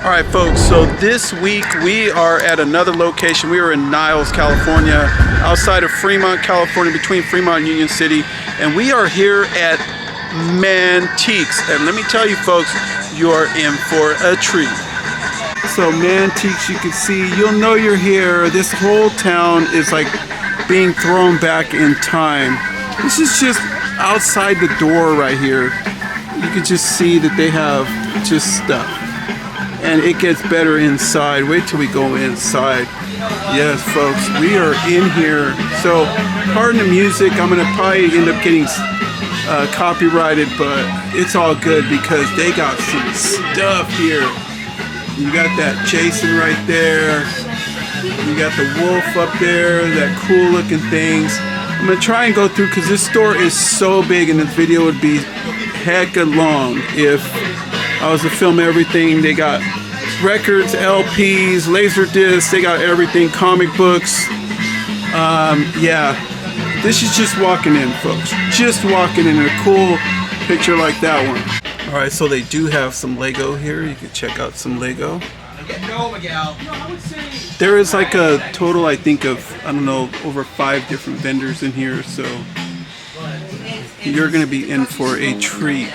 Alright folks, so this week we are at another location. We are in Niles, California, outside of Fremont, California, between Fremont and Union City. And we are here at Mantiques. And let me tell you folks, you are in for a treat. So Mantiques, you can see, you'll know you're here. This whole town is like being thrown back in time. This is just outside the door right here. You can just see that they have just stuff. And it gets better inside. Wait till we go inside. Yes, folks, we are in here. So, pardon the music. I'm gonna probably end up getting copyrighted, but it's all good because they got some stuff here. You got that Jason right there. You got the wolf up there. That cool looking things. I'm gonna try and go through because this store is so big, and this video would be hecka long if I was to film everything. They got records, LPs, laser discs, they got everything, comic books. Yeah, this is just walking in, folks. Just walking in a cool picture like that one. Alright, so they do have some Lego here. You can check out some Lego. There is like a total, I think, of, I don't know, over 5 different vendors in here, so you're going to be in for a treat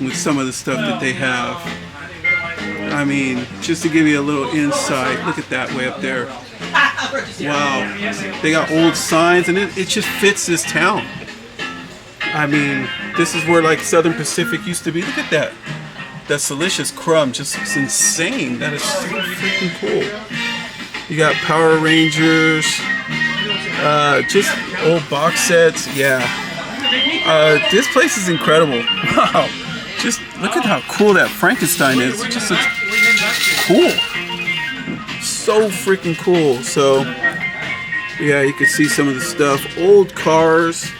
with some of the stuff that they have. I mean, just to give you a little insight, look at that way up there. Wow. They got old signs, and it just fits this town. I mean, this is where like Southern Pacific used to be. Look at that. That Delicious Crumb just looks insane. That is so freaking cool. You got Power Rangers, just old box sets. Yeah. This place is incredible. Wow. Just look at how cool that Frankenstein is. It just looks cool. So freaking cool. So, yeah, you can see some of the stuff. Old cars.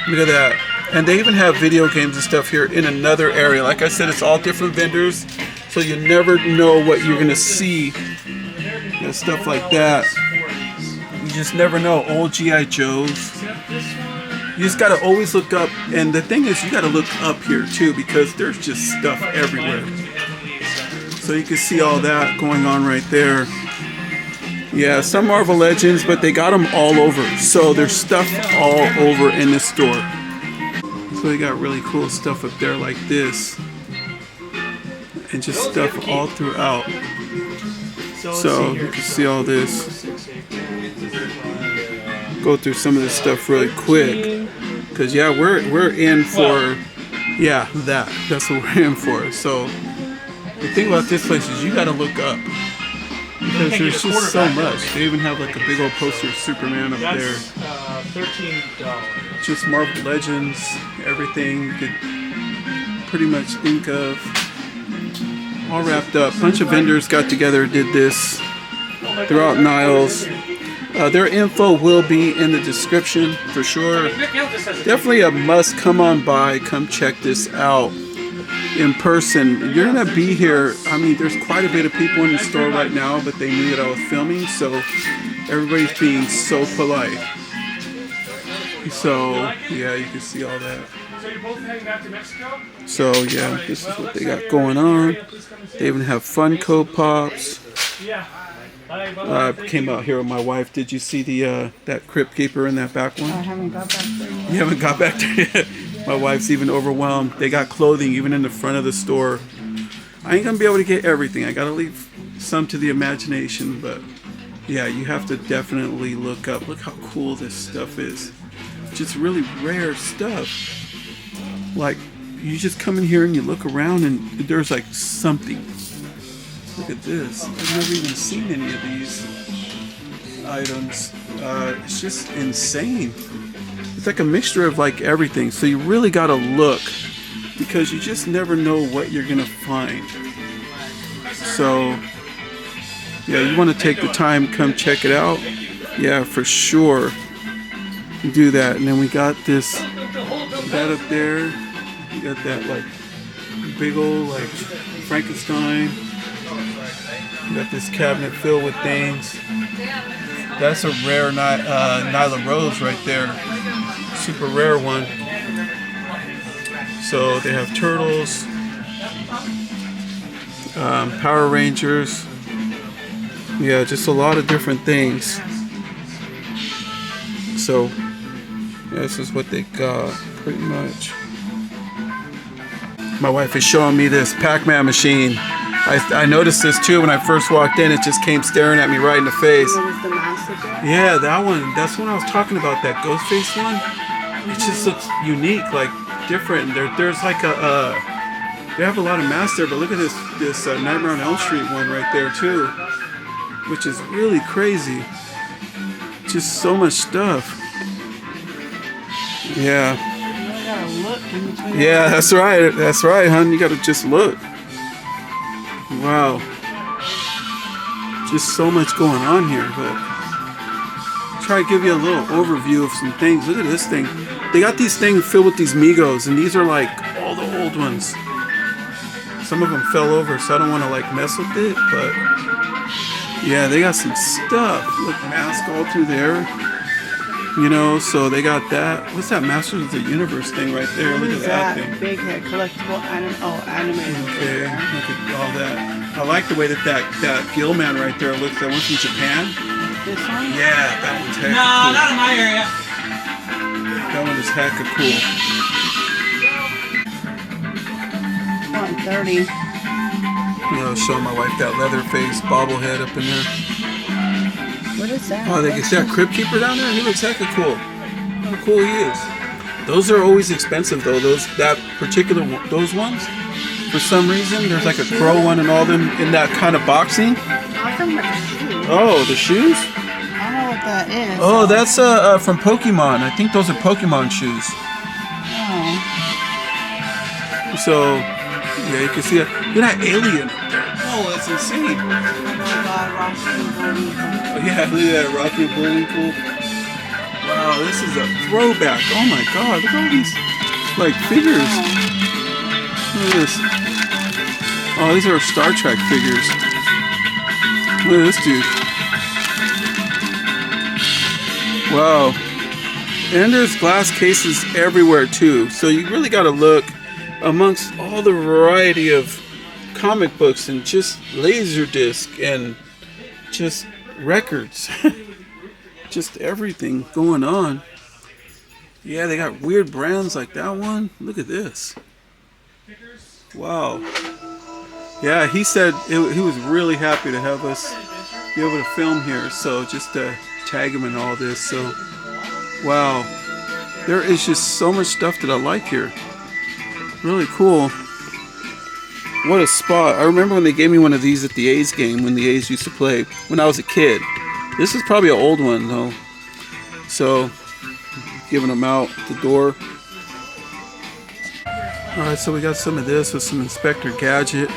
Look at that. And they even have video games and stuff here in another area. Like I said, it's all different vendors. So you never know what you're going to see. And stuff like that. You just never know. Old G.I. Joes. You just gotta always look up, and the thing is, you gotta look up here too because there's just stuff everywhere. So you can see all that going on right there. Yeah, some Marvel Legends, but they got them all over. So there's stuff all over in this store. So they got really cool stuff up there like this, and just stuff all throughout. So you can see all this. Go through some of this stuff really quick, because yeah, we're in for, yeah, that's what we're in for. So the thing about this place is you got to look up because there's just so much. They even have like a big old poster of Superman up there. $13. Just Marvel Legends, everything you could pretty much think of, all wrapped up. Bunch of vendors got together, did this throughout Niles. Their info will be in the description for sure. Definitely a must. Come on by, come check this out in person. You're gonna be here. I mean, there's quite a bit of people in the store right now, but they knew that I was filming, so everybody's being so polite. So yeah, you can see all that. So you're both heading back to Mexico? So yeah, this is what they got going on. They even have Funko Pops. Yeah. Came out here with my wife. Did you see the that Crypt Keeper in that back one? I haven't got back there yet. You haven't got back there yet? My wife's even overwhelmed. They got clothing even in the front of the store. I ain't gonna be able to get everything. I gotta leave some to the imagination, but yeah, you have to definitely look up. Look how cool this stuff is. Just really rare stuff. Like, you just come in here and you look around and there's like something. Look at this. I've never even seen any of these items. It's just insane. It's like a mixture of like everything. So you really gotta look because you just never know what you're gonna find. So yeah, you want to take the time, come check it out. Yeah, for sure. Do that. And then we got this, that up there. You got that like big old like Frankenstein. You got this cabinet filled with things. That's a rare Nyla Rose right there. Super rare one. So they have turtles. Power Rangers. Yeah, just a lot of different things. So yeah, this is what they got pretty much. My wife is showing me this Pac-Man machine. I noticed this too when I first walked in. It just came staring at me right in the face. What was the MASSACRE? Yeah, that one. That's what I was talking about. That ghost face one. It just looks unique, like different. There's like a. They have a lot of masks there, but look at this Nightmare on Elm Street one right there too, which is really crazy. Just so much stuff. Yeah. You gotta look in between. Yeah, that's right. That's right, hon. You gotta just look. Wow. Just so much going on here, but try to give you a little overview of some things. Look at this thing. They got these things filled with these Migos, and these are like all the old ones. Some of them fell over, so I don't want to like mess with it, but yeah, they got some stuff. Look, mask all through there. You know, so they got that. What's that Masters of the Universe thing right there? Look at that thing. Big head collectible animated. Okay, look at all that. I like the way that Gill man right there looks. That one's from Japan. This one? Yeah, that one's hecka No, cool. not in my area. That one is hecka cool. 130. You know, showing my wife that Leatherface bobblehead up in there. What is that? Oh, they got Crypt Keeper down there. He looks hecka cool. How cool he is. Those are always expensive though. Those ones. For some reason, there's like a crow one and all them in that kind of boxing. I'm talking about the shoes. Oh, the shoes. I don't know what that is. Oh, that's from Pokemon. I think those are Pokemon shoes. Oh. So, yeah, you can see it. Look at that alien up there. Oh, that's insane. Oh my God, Rocky and Bullwinkle. Oh, yeah, look at that Rocky and Bullwinkle. Wow, this is a throwback. Oh my God, look at all these like figures. Look at this. Oh, these are Star Trek figures. Look at this dude. Wow. And there's glass cases everywhere too. So you really got to look amongst all the variety of comic books and just Laserdisc and just records. Just everything going on. Yeah, they got weird brands like that one. Look at this. Wow. Yeah, he said he was really happy to have us be able to film here. So just to tag him in all this. So, wow. There is just so much stuff that I like here. Really cool. What a spot. I remember when they gave me one of these at the A's game when the A's used to play when I was a kid. This is probably an old one though. So, giving them out the door. Alright, so we got some of this with some Inspector Gadget.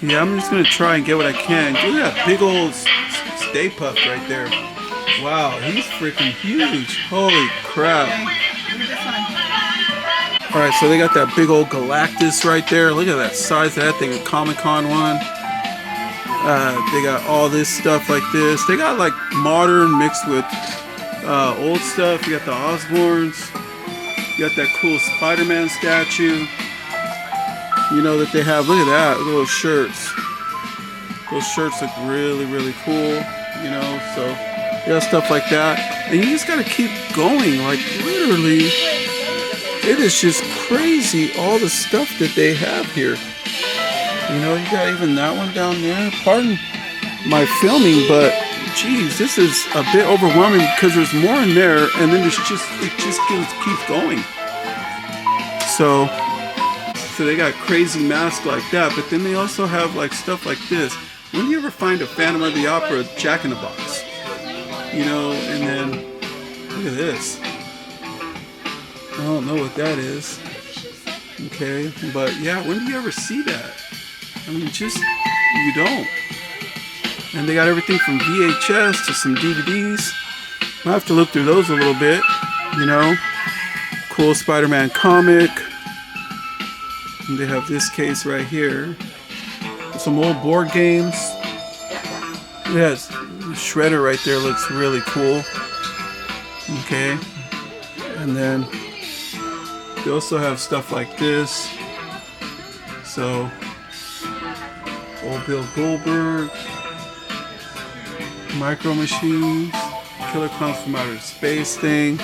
Yeah, I'm just going to try and get what I can. Look at that big old Stay Puft right there. Wow, he's freaking huge. Holy crap. Alright, so they got that big old Galactus right there. Look at that size of that thing, a Comic-Con one. They got all this stuff like this. They got like modern mixed with old stuff. You got the Osborns. You got that cool Spider-Man statue. You know that they have, look at that, those shirts. Those shirts look really, really cool. You know, so yeah, stuff like that. And you just gotta keep going. Like literally, it is just crazy all the stuff that they have here. You know, you got even that one down there. Pardon my filming, but geez, this is a bit overwhelming because there's more in there, and then it just keeps going. So they got crazy masks like that, but then they also have like stuff like this. When do you ever find a Phantom of the Opera Jack in the Box? You know, and then look at this. I don't know what that is. Okay, but yeah, when do you ever see that? I mean, just, you don't. And they got everything from VHS to some DVDs. I'll have to look through those a little bit, you know. Cool Spider-Man comic. And they have this case right here. Some old board games. Yes, Shredder right there looks really cool. Okay. And then they also have stuff like this. So Old Bill Goldberg. Micro Machines. Killer Clowns from Outer Space thing.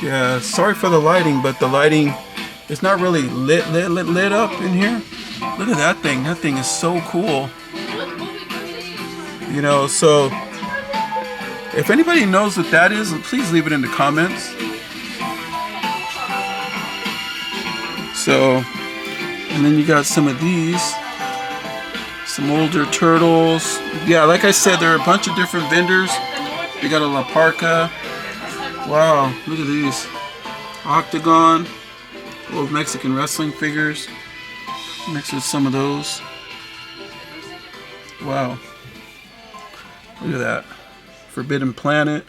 Yeah, sorry for the lighting, but the lighting is not really lit up in here. Look at that thing. That thing is so cool. You know, so if anybody knows what that is, please leave it in the comments. So, and then you got some of these. Some older turtles. Yeah, like I said, there are a bunch of different vendors. We got a La Parka. Wow, look at these. Octagon. Old Mexican wrestling figures. Mixed with some of those. Wow. Look at that. Forbidden Planet.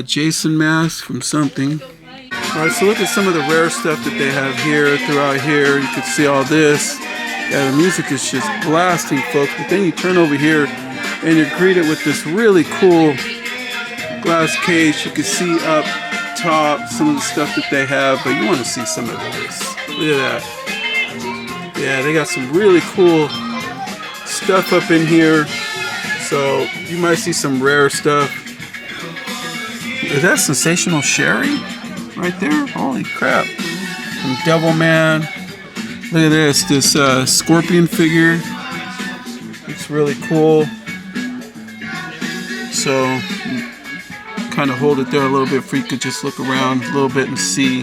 Jason mask from something. Alright, so look at some of the rare stuff that they have here, throughout here. You can see all this. Yeah, the music is just blasting, folks. But then you turn over here and you're greeted with this really cool glass case. You can see up top some of the stuff that they have, but you want to see some of this. Look at that. Yeah, they got some really cool stuff up in here. So you might see some rare stuff. Is that Sensational Sherry? Right there, holy crap. Some Devilman. Look at this Scorpion figure. It's really cool. So, kind of hold it there a little bit for you could just look around a little bit and see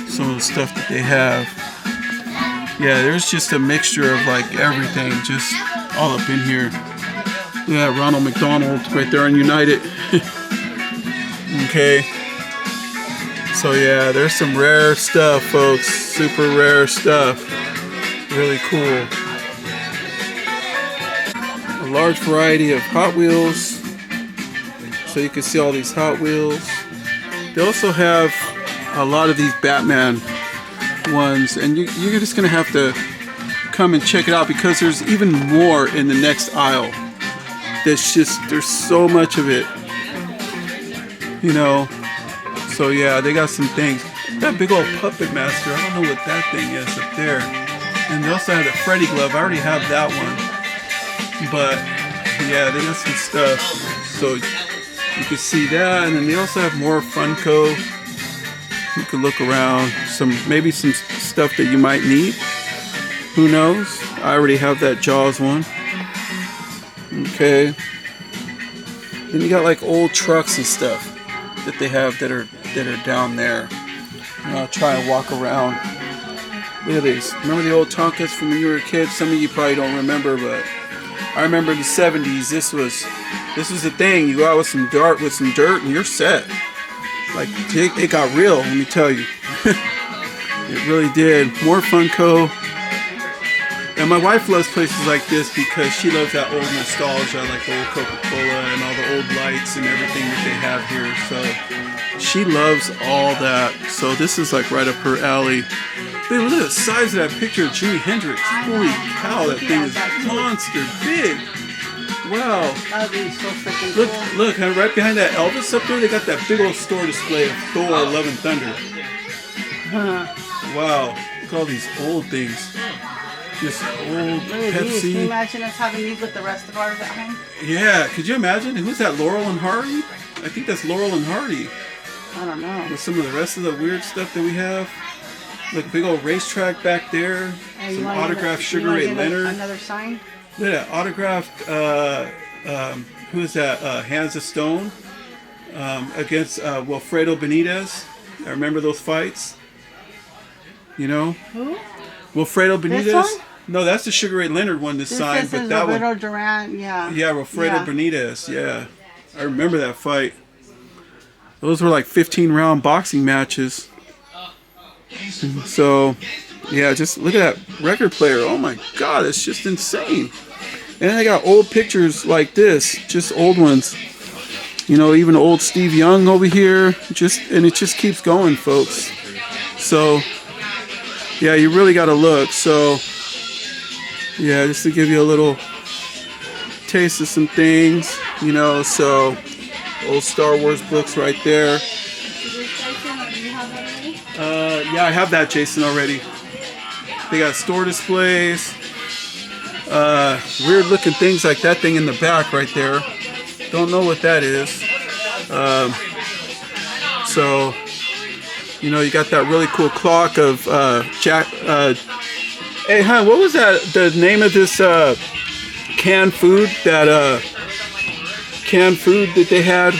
some of the stuff that they have. Yeah, there's just a mixture of like everything, just all up in here. Look at that Ronald McDonald right there on United. Okay. So yeah, there's some rare stuff, folks. Super rare stuff. Really cool. A large variety of Hot Wheels. So you can see all these Hot Wheels. They also have a lot of these Batman ones. And you're just going to have to come and check it out because there's even more in the next aisle. There's so much of it. You know. So yeah, they got some things. That big old puppet master, I don't know what that thing is up there. And they also have the Freddy glove. I already have that one. But yeah, they got some stuff. So you can see that. And then they also have more Funko. You can look around. Maybe some stuff that you might need. Who knows? I already have that Jaws one. Okay. Then you got like old trucks and stuff that they have that are down there. And I'll try and walk around. Look at these. Remember the old Tonkas from when you were a kid? Some of you probably don't remember, but I remember in the 70s this was the thing. You go out with some dirt and you're set. Like it got real, let me tell you. It really did. More Funko. And my wife loves places like this because she loves that old nostalgia, like the old Coca-Cola and all the old lights and everything that they have here. So she loves all that. So this is like right up her alley. Hey, look at the size of that picture of Jimi Hendrix. Holy cow, that thing is monster big. Wow. Look, right behind that Elvis up there, they got that big old store display of Thor, Love and Thunder. Wow, look at all these old things. This old Pepsi. Can you imagine us having these with the rest of ours at home? Yeah, could you imagine? Who's that, Laurel and Hardy? I think that's Laurel and Hardy. I don't know. With some of the rest of the weird stuff that we have. Look, big old racetrack back there. Some autographed Sugar Ray Leonard. Another sign? Look at that, autographed, who is that? Hands of Stone against Wilfredo Benitez. I remember those fights. You know? Who? Wilfredo Benitez. This one? No, that's the Sugar Ray Leonard one this time, but that one. Wilfredo Duran, yeah. Yeah, Wilfredo Benitez, yeah. I remember that fight. Those were like 15-round boxing matches. So, yeah, just look at that record player. Oh my God, it's just insane. And then they got old pictures like this, just old ones. You know, even old Steve Young over here. And it just keeps going, folks. So, yeah, you really got to look. So, yeah, just to give you a little taste of some things, you know. So, old Star Wars books right there. Yeah, I have that, Jason, already. They got store displays. Weird looking things like that thing in the back right there. Don't know what that is. So, you know, you got that really cool clock of Jack. Hey, hon, what was that? The name of this canned food that they had?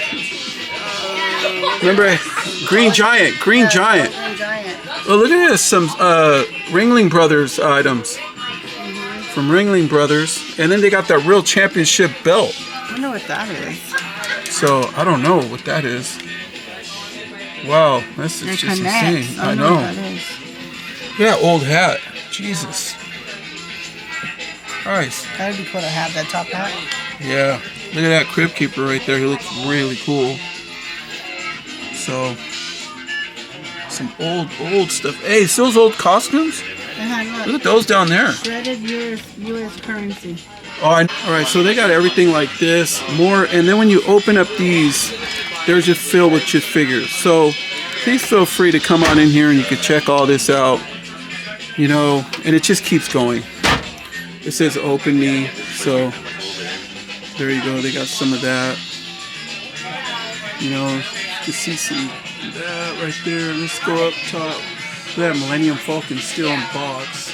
Remember, Green Giant. Green Giant. Oh, look at this. Some Ringling Brothers items from Ringling Brothers, and then they got that real championship belt. I don't know what that is. So I don't know what that is. Wow, this is just insane. I know. What that is. Yeah, old hat. Jesus. Christ. That would be cool to have that top hat. Yeah. Look at that Crypt Keeper right there. He looks really cool. So, some old stuff. Hey, it's those old costumes? Look at those down there. Shredded US currency. Oh, all right, so they got everything like this, more, and then when you open up these, they're just filled with just figures. So please feel free to come on in here and you can check all this out, you know, and it just keeps going. It says open me, so there you go. They got some of that, you know, you can see some of that right there. Let's go up top. Look at that Millennium Falcon still in box.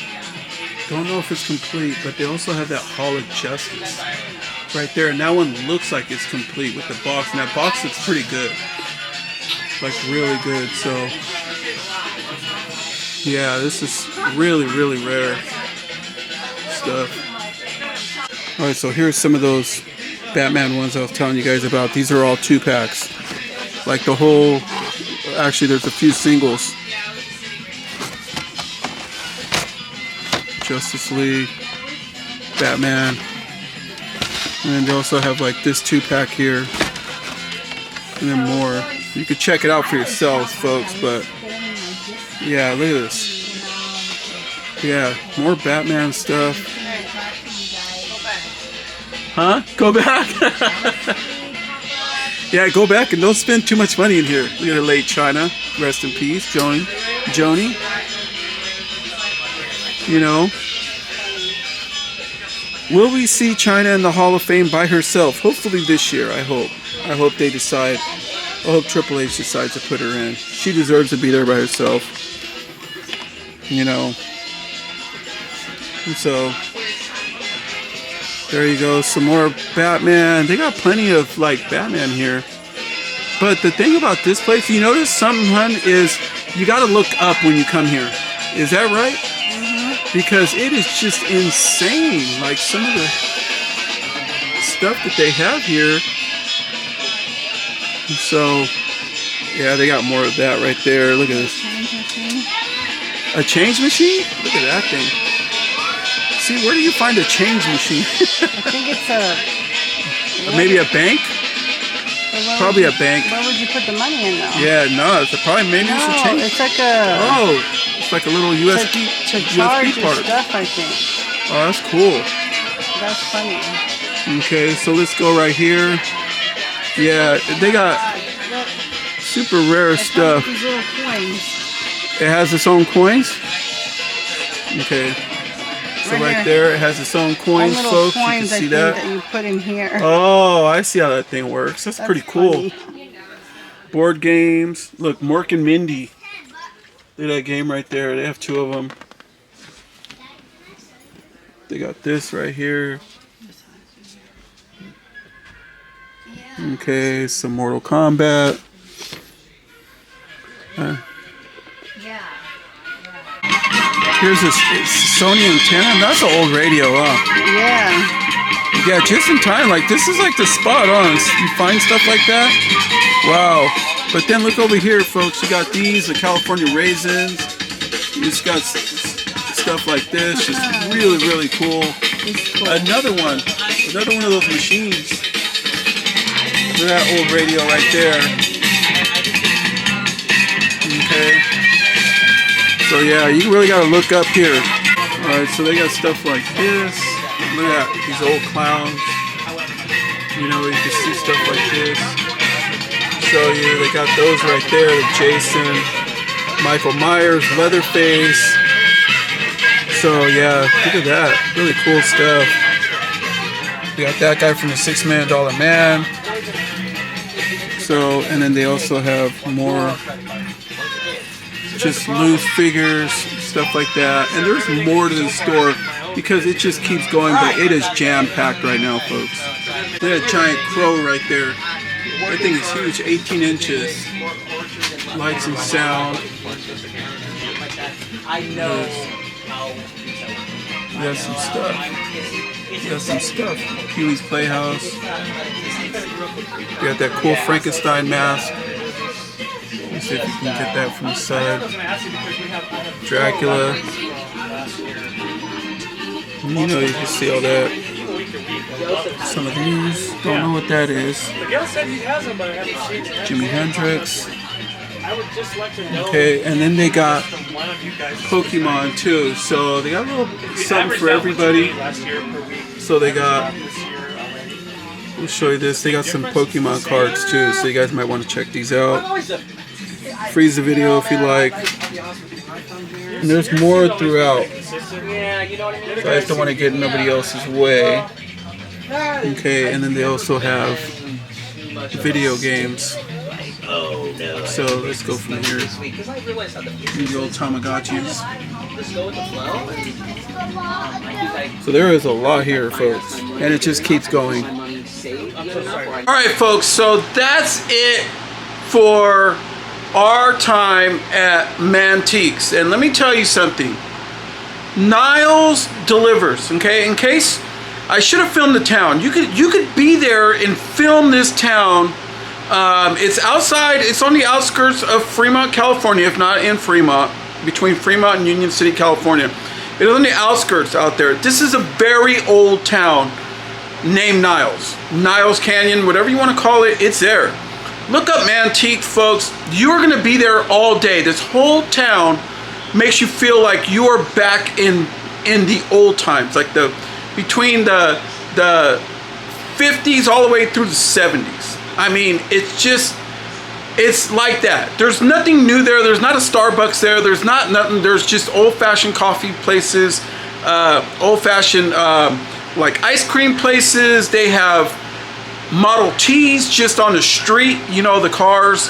Don't know if it's complete, but they also have that Hall of Justice right there, and that one looks like it's complete with the box, and that box looks pretty good, like really good. So yeah, this is really rare stuff. All right, so here's some of those Batman ones I was telling you guys about. These are all 2-packs, like the whole, actually there's a few singles. Justice League, Batman, and then they also have like this 2-pack here, and then more. You could check it out for yourselves, folks, but yeah, look at this. Yeah, more Batman stuff. Huh? Go back? Yeah, go back and don't spend too much money in here. Look at the late China. Rest in peace, Joni. You know, will we see China in the Hall of Fame by herself? Hopefully this year, I hope. I hope they decide. I hope Triple H decides to put her in. She deserves to be there by herself. You know. And so, there you go. Some more Batman. They got plenty of, like, Batman here. But the thing about this place, you notice something, hun, is you got to look up when you come here. Is that right? Because it is just insane, like some of the stuff that they have here. So, yeah, they got more of that right there. Look at this. A change machine? Look at that thing. See, where do you find a change machine? I think it's a... Maybe a bank? Probably a bank. Where would you put the money in, though? Yeah, no, it's probably maybe it's a change. It's like a... Oh, it's like a little USB, to charge USB your part. stuff, I think. Oh, that's cool. That's funny. Okay, so let's go right here. Yeah, they got super rare stuff. These little coins. It has its own coins? Okay. So right there, it has its own coins, folks. You can see that. That you put in here. Oh, I see how that thing works. That's pretty cool. Funny. Board games. Look, MORK and MINDY. Look at that game right there. They have 2 of them. They got this right here. Okay, some Mortal Kombat. Here's this Sony antenna. That's an old radio, huh? Yeah. Yeah, just in time. Like, this is like the spot on. You find stuff like that? Wow. But then look over here, folks. You got these, the California raisins. You just got stuff like this. Just really cool. Another one of those machines. Look at that old radio right there. Okay. So yeah, you really gotta look up here. Alright, so they got stuff like this. Look at these old clowns. You know, you can see stuff like this. Show you, they got those right there, the Jason. Michael Myers, Leatherface. So yeah, look at that. Really cool stuff. We got that guy from the $6 Million Man. So, and then they also have more just loose figures, stuff like that. And there's more to the store because it just keeps going, but it is jam-packed right now, folks. Look at that giant crow right there. That thing is huge, 18 inches. Lights and sound. We got some stuff. We got some stuff. Pee-wee's Playhouse. We got that cool Frankenstein mask. Let's see if you can get that from the side. Dracula. You know, you can see all that. Some of these. Don't know what that is. Jimi Hendrix. Okay, and then they got Pokemon too. So they got a little something for everybody. So they got, let me show you this. They got some Pokemon cards too. So you guys might want to check these out. Freeze the video if you like. And there's more throughout. So I just don't want to get in nobody else's way. Okay, and then they also have video games. So let's go from here. The old Tamagotchis. So there is a lot here, folks, and it just keeps going. Alright, folks, so that's it for our time at Mantiques. And let me tell you something. Niles delivers, okay? In case I should have filmed the town. You could be there and film this town. It's outside, it's on the outskirts of Fremont, California, if not in Fremont, between Fremont and Union City, California. It is on the outskirts out there. This is a very old town named Niles. Niles Canyon, whatever you want to call it, it's there. Look up Mantique, folks. You are going to be there all day. This whole town makes you feel like you are back in the old times, like between the 50s all the way through the 70s. I mean, it's like that. There's nothing new there. There's not a Starbucks there. There's not nothing. There's just old-fashioned coffee places, old-fashioned like ice cream places. They have Model Ts just on the street, you know, the cars.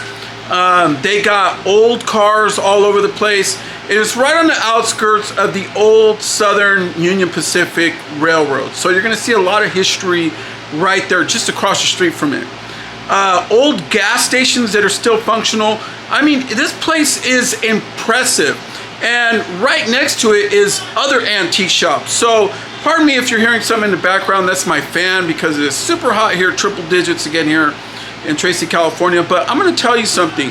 They got old cars all over the place. It is right on the outskirts of the old Southern Union Pacific Railroad. So you're going to see a lot of history right there just across the street from it. Old gas stations that are still functional. I mean, this place is impressive. And right next to it is other antique shops. So pardon me if you're hearing something in the background. That's my fan because it is super hot here, triple digits again here in Tracy, California. But I'm going to tell you something.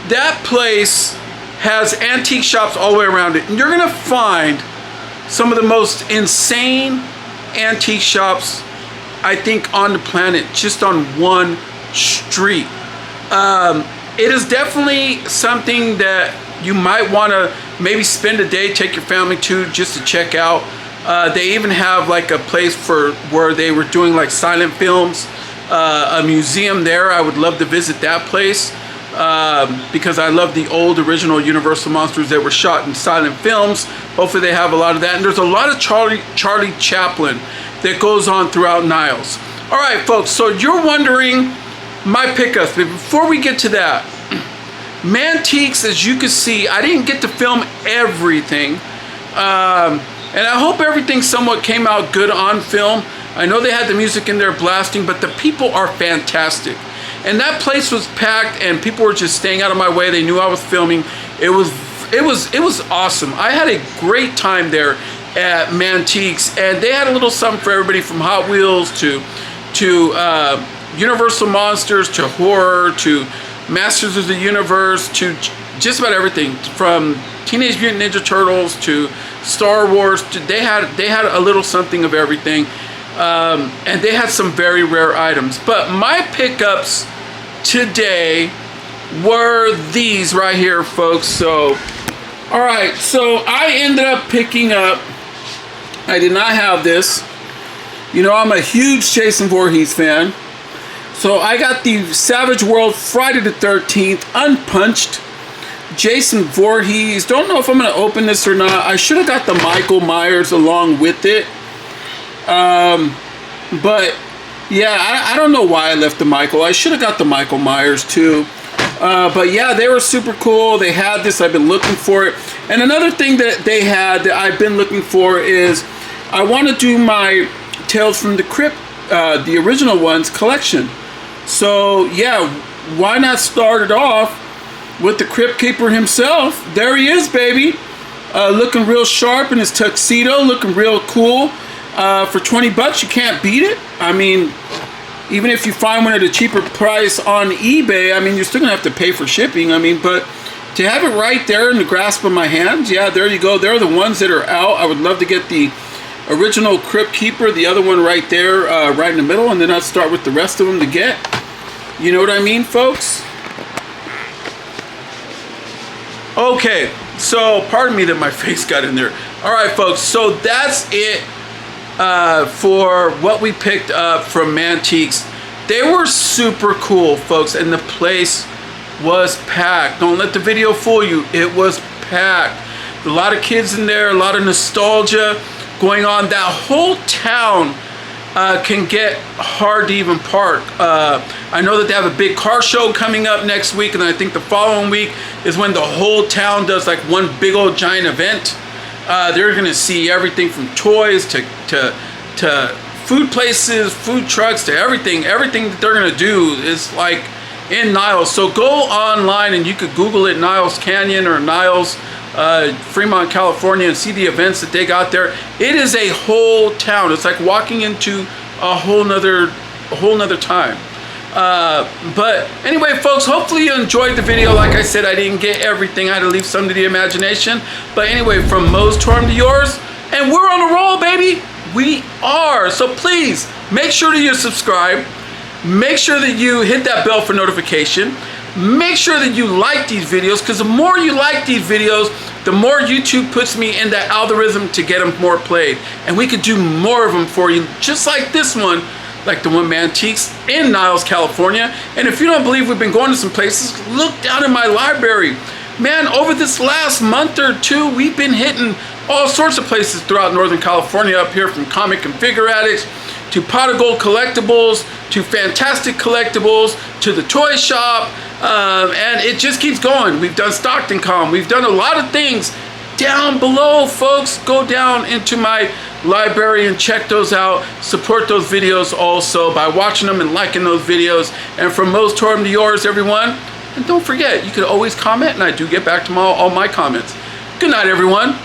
That place has antique shops all the way around it. And you're going to find some of the most insane antique shops, I think, on the planet, just on one street. It is definitely something that you might want to maybe spend a day, take your family to, just to check out. They even have like a place for where they were doing like silent films, a museum there. I would love to visit that place because I love the old original Universal monsters that were shot in silent films. Hopefully they have a lot of that. And there's a lot of Charlie Chaplin that goes on throughout Niles. All right, folks, so you're wondering my pickups, but before we get to that, Mantiques, as you can see, I didn't get to film everything, and I hope everything somewhat came out good on film. I know they had the music in there blasting, but the people are fantastic, and that place was packed, and people were just staying out of my way. They knew I was filming. It was awesome. I had a great time there at Mantiques, and they had a little something for everybody from Hot Wheels to Universal Monsters to horror to Masters of the Universe to just about everything from Teenage Mutant Ninja Turtles to Star Wars. They had a little something of everything, and they had some very rare items. But my pickups today were these right here, folks. So, all right, so I ended up picking up. I did not have this. You know, I'm a huge Jason Voorhees fan. So I got the Savage World Friday the 13th Unpunched Jason Voorhees. Don't know if I'm going to open this or not. I should have got the Michael Myers along with it. But yeah, I don't know why I left the Michael. I should have got the Michael Myers too. But yeah, they were super cool. They had this. I've been looking for it. And another thing that they had that I've been looking for is I want to do my Tales from the Crypt, the original ones collection. So yeah, why not start it off with the Crypt Keeper himself? There he is, baby. Looking real sharp in his tuxedo, looking real cool. For 20 bucks, you can't beat it. I mean, even if you find one at a cheaper price on eBay, I mean, you're still gonna have to pay for shipping. I mean, but to have it right there in the grasp of my hands, yeah, there you go. They're the ones that are out. I would love to get the original Crypt Keeper, the other one right there, right in the middle, and then I'll start with the rest of them to get. You know what I mean, folks? Okay, so pardon me that my face got in there. All right, folks, so that's it for what we picked up from Mantiques. They were super cool, folks, and the place was packed. Don't let the video fool you. It was packed. A lot of kids in there, a lot of nostalgia going on. That whole town can get hard to even park. I know that they have a big car show coming up next week, and I think the following week is when the whole town does like one big old giant event. They're gonna see everything from toys to food places, food trucks, to everything. Everything that they're gonna do is like in Niles. So go online and you could Google it, Niles Canyon or Niles Fremont, California, and see the events that they got there. It is a whole town. It's like walking into a whole nother time. But anyway, folks, hopefully you enjoyed the video. Like I said, I didn't get everything. I had to leave some to the imagination. But anyway, from Mo's Torm to yours, and we're on a roll, baby. We are. So please make sure that you subscribe. Make sure that you hit that bell for notification. Make sure that you like these videos, because the more you like these videos, the more YouTube puts me in that algorithm to get them more played. And we could do more of them for you, just like this one, like the one Mantiques in Niles, California. And if you don't believe we've been going to some places, look down in my library. Man, over this last month or two, we've been hitting all sorts of places throughout Northern California, up here from Comic and Figure Addicts, to Pot of Gold Collectibles, to Fantastic Collectibles, to the Toy Shop, and it just keeps going. We've done Stockton Com, we've done a lot of things down below, folks. Go down into my library and check those out. Support those videos also by watching them and liking those videos. And from Mo's Torm to yours, everyone. And don't forget, you can always comment, and I do get back to all my comments. Good night, everyone.